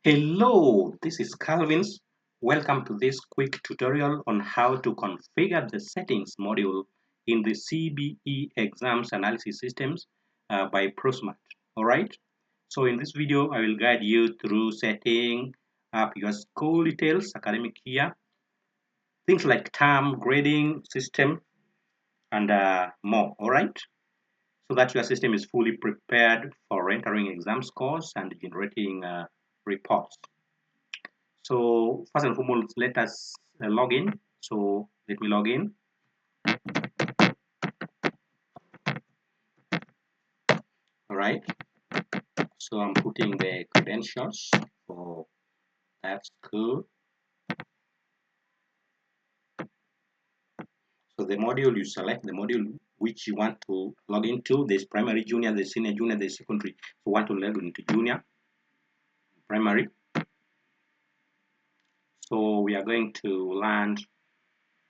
Hello, this is Calvin's. Welcome to this quick tutorial on how to configure the settings module in the CBE Exams Analysis Systems by ProSmat. Alright, so in this video, I will guide you through setting up your school details, academic year, things like term, grading system, and more. Alright, so that your system is fully prepared for entering exam scores and generating reports. So first and foremost, let us log in. So let me log in. All right. So I'm putting the credentials for that school. So the module, you select the module which you want to log into. There's primary, junior, there's senior, junior, there's secondary. So want to log into junior, primary. So we are going to land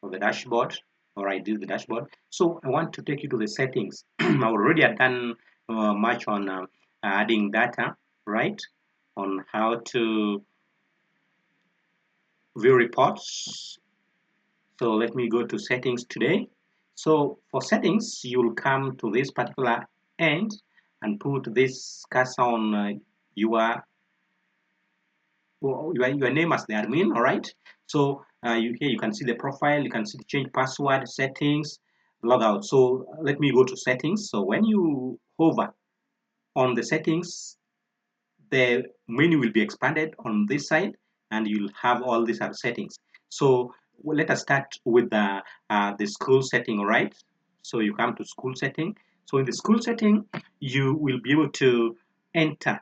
on the dashboard. All right, this is the dashboard. So I want to take you to the settings. I already have done much on adding data, right? On how to view reports. So let me go to settings today. So for settings, you'll come to this particular end and put this cursor on your name as the admin. All right. So here you can see the profile, you can see the change password, settings, logout. So let me go to settings. So when you hover on the settings, the menu will be expanded on this side, and you'll have all these settings. So let us start with the school setting. All right. So you come to school setting. So in the school setting, you will be able to enter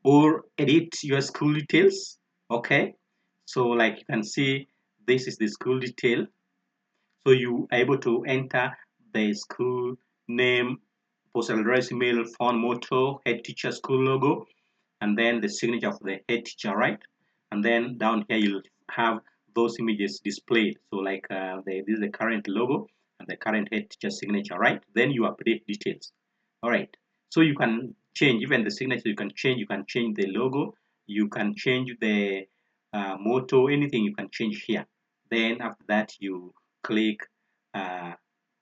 or edit your school details. Okay, so like you can see, this is the school detail. So you are able to enter the school name, postal address, email, phone, motto, head teacher, school logo, and then the signature of the head teacher, right? And then down here you'll have those images displayed. So like this is the current logo and the current head teacher signature, right? Then you update details. All right. So you can change even the signature. You can change the logo. You can change the motto. Anything you can change here. Then after that click uh,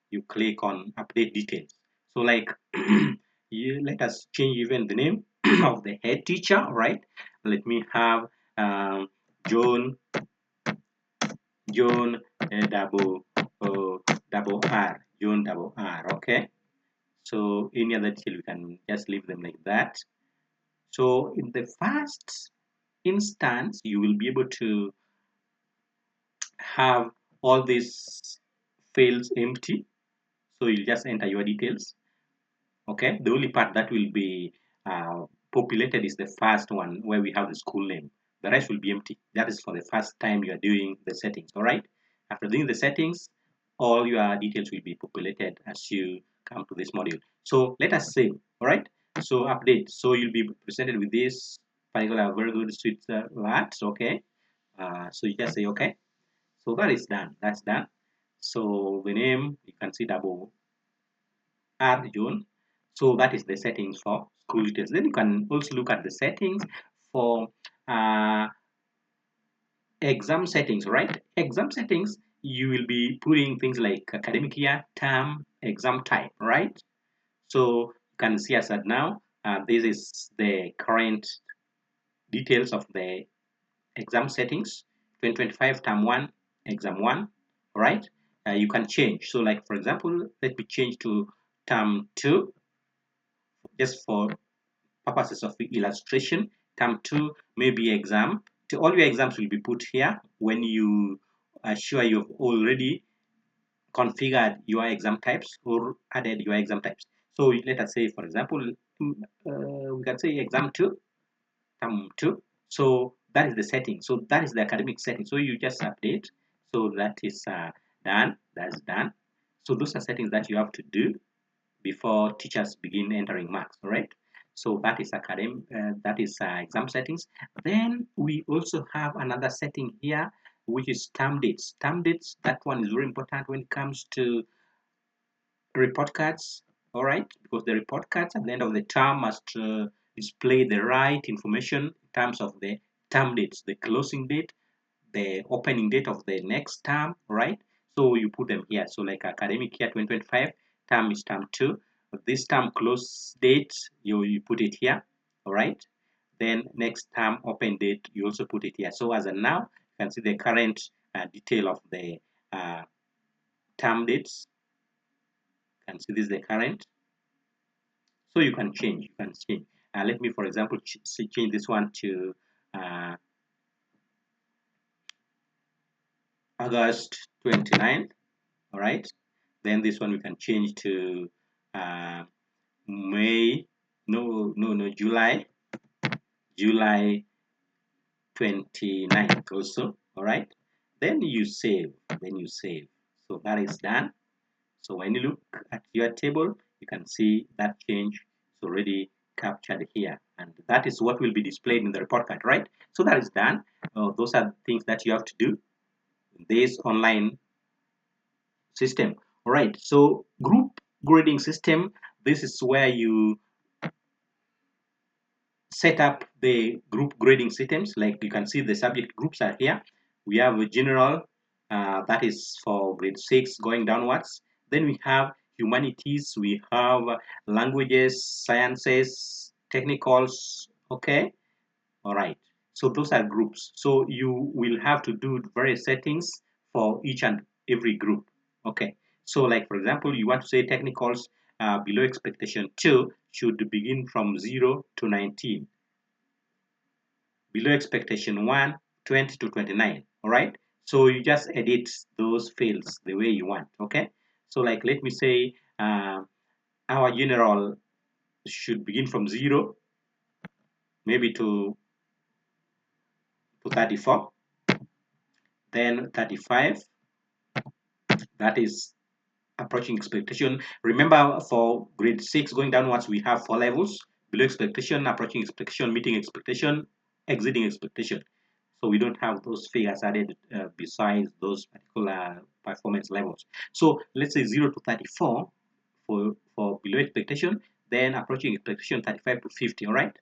you click on update details. So like let us change even the name of the head teacher, right? Let me have um, John John double R, John double R. Okay. So any other detail you can just leave them like that. So in the first instance, you will be able to have all these fields empty. So you just enter your details. Okay, the only part that will be populated is the first one where we have the school name. The rest will be empty. That is for the first time you are doing the settings. All right, after doing the settings, all your details will be populated as you come to this module. So let us save. All right, so update. So you'll be presented with this particular very good sweet words. Okay, so you just say okay. So that is done. That's done. So the name, you can see double R June. So that is the settings for school details. Then you can also look at the settings for uh, exam settings, right? Exam settings, you will be putting things like academic year, term, exam type, right? So you can see as at now, this is the current details of the exam settings, 2025 term 1, exam 1, right? You can change. So like for example, let me change to term 2 just for purposes of illustration. Term 2 maybe exam. So all your exams will be put here when you are sure you've already configured your exam types or added your exam types. So let us say, for example, we can say exam 2, term 2. So that is the setting. So that is the academic setting. So you just update. So that is done. That's done. So those are settings that you have to do before teachers begin entering marks. All right. So that is academic. That is exam settings. Then we also have another setting here, which is term dates. Term dates. That one is very important when it comes to report cards. All right, because the report cards at the end of the term must display the right information terms of the term dates, the closing date, the opening date of the next term, right? So you put them here. So like academic year 2025, term is term 2. This term close date, you put it here, all right? Then next term open date, you also put it here. So as of now, you can see the current detail of the term dates. You can see this is the current. So you can change. Let me, for example, change this one to August 29. All right. Then this one we can change to May. No, July 29th also. All right. Then you save. So that is done. So when you look at your table, you can see that change is already captured here, and that is what will be displayed in the report card, right? So that is done. Those are things that you have to do in this online system. All right. So group grading system. This is where you set up the group grading systems. Like you can see, the subject groups are here. We have a general, that is for grade 6 going downwards. Then we have humanities, we have languages, sciences, technicals. Okay, all right. So those are groups. So you will have to do various settings for each and every group. Okay. So like for example, you want to say technicals below expectation 2 should begin from 0 to 19. Below expectation 1, 20 to 29. All right. So you just edit those fields the way you want. Okay. So like let me say our general should begin from 0 maybe to 34, then 35, that is approaching expectation. Remember, for grade 6 going downwards, we have 4 levels: below expectation, approaching expectation, meeting expectation, exceeding expectation. So we don't have those figures added besides those particular performance levels. So let's say 0 to 34 for below expectation, then approaching expectation 35 to 50. All right.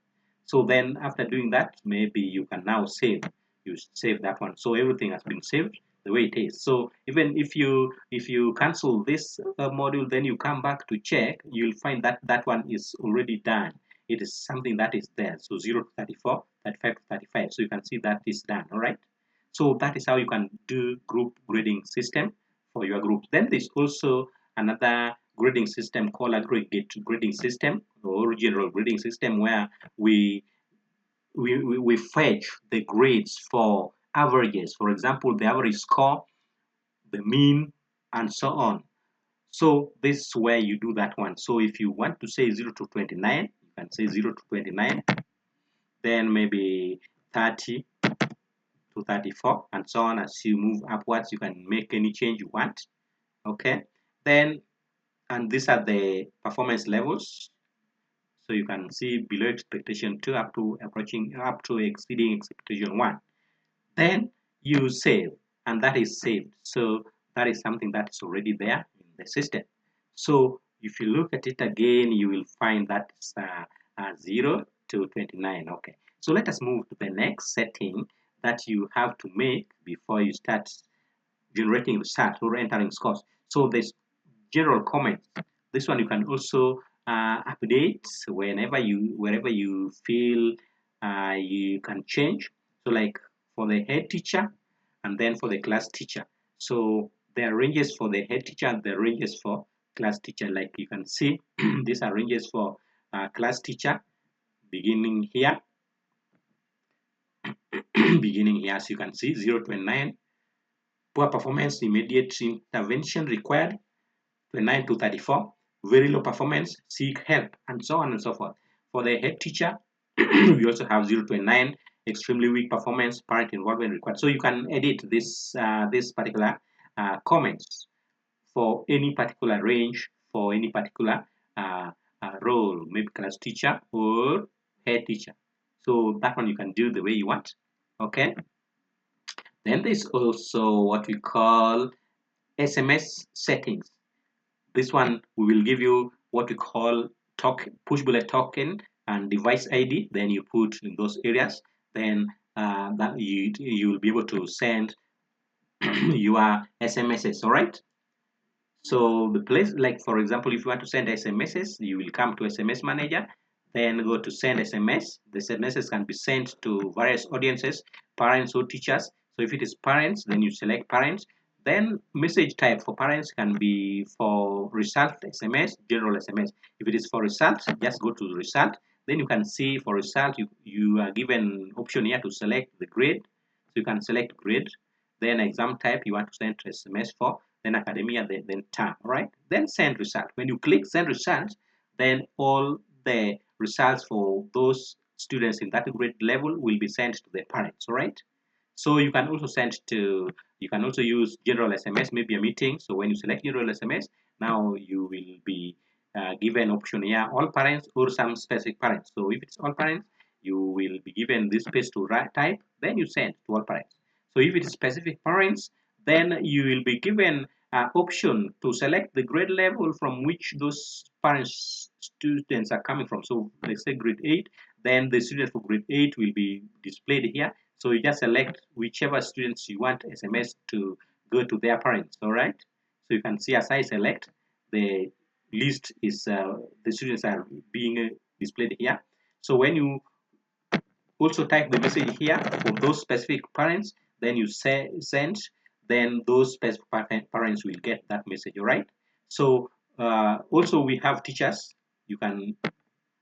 So then after doing that, maybe you can now save. You save that one. So everything has been saved the way it is. So even if you cancel this module, then you come back to check, you'll find that that one is already done. It is something that is there. So 0 to 34, 35 to 35. So you can see that is done. All right. So that is how you can do group grading system for your group. Then there's also another grading system called aggregate grading system or general grading system, where we fetch the grades for averages. For example, the average score, the mean, and so on. So this is where you do that one. So if you want to say 0 to 29, you can say 0 to 29, then maybe 30 to 34, and so on. As you move upwards, you can make any change you want. Okay. Then, and these are the performance levels. So you can see below expectation 2 up to exceeding expectation 1. Then you save, and that is saved. So that is something that is already there in the system. So if you look at it again, you will find that it's 0 to 29. Okay. So let us move to the next setting that you have to make before you start generating results or entering scores. So there's general comments. This one you can also update wherever you feel you can change. So like for the head teacher and then for the class teacher. So there are ranges for the head teacher and there are ranges for class teacher. Like you can see, these are ranges for class teacher beginning here. Beginning here, as you can see, 0 to 9. Poor performance, immediate intervention required. 29 to 34, very low performance, seek help, and so on and so forth. For the head teacher, we also have 0 to 9, extremely weak performance, parent involvement required. So you can edit this particular comments for any particular range, for any particular role, maybe class teacher or head teacher. So that one you can do the way you want. Okay. Then there's also what we call SMS settings. This one we will give you what we call push bullet token and device ID. Then you put in those areas. then that you will be able to send your SMSs. All right. So the place, like for example, if you want to send SMSs, you will come to SMS Manager, then go to send SMS. The SMSs can be sent to various audiences, parents or teachers. So if it is parents, then you select parents. Then message type for parents can be for result SMS, general SMS. If it is for result, just go to result. Then you can see for result, you are given option here to select the grade. So you can select grade, then exam type you want to send SMS for, then academia, then term, right? Then send result. When you click send result, then all the results for those students in that grade level will be sent to their parents, all right? So you can also you can also use general SMS, maybe a meeting. So when you select general SMS, now you will be given option here, all parents or some specific parents. So if it's all parents, you will be given this space to type, then you send to all parents. So if it is specific parents, then you will be given option to select the grade level from which those parents students are coming from. So let's say grade 8, then the students for grade 8 will be displayed here. So you just select whichever students you want SMS to go to their parents, all right? So you can see as I select, the list is, the students are being displayed here. So when you also type the message here for those specific parents, then you say send, then those specific parents will get that message, all right? So also we have teachers. You can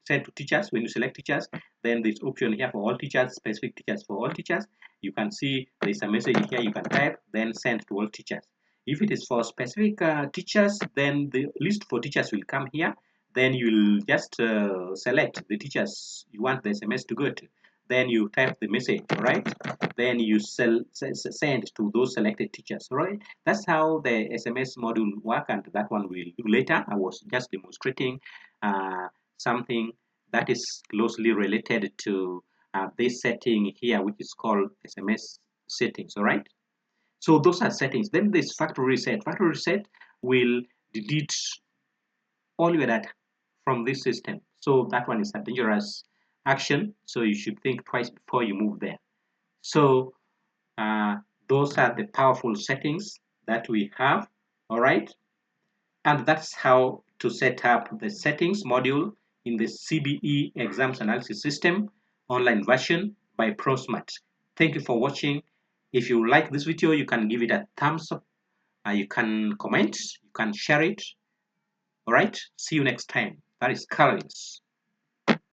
send to teachers. When you select teachers, then this option here for all teachers, specific teachers for all teachers. You can see there's a message here you can type, then send to all teachers. If it is for specific teachers, then the list for teachers will come here. Then you'll just select the teachers you want the SMS to go to. Then you type the message, right? Then you send to those selected teachers, right? That's how the SMS module work, and that one we'll do later. I was just demonstrating something that is closely related to this setting here, which is called SMS settings, all right? So those are settings. Then this factory reset. Factory reset will delete all your data from this system. So that one is a dangerous action. So you should think twice before you move there. So those are the powerful settings that we have, all right? And that's how to set up the settings module in the CBE Exams Analysis System online version by ProSmat. Thank you for watching. If you like this video, you can give it a thumbs up. You can comment, you can share it. All right. See you next time. That is Carlos.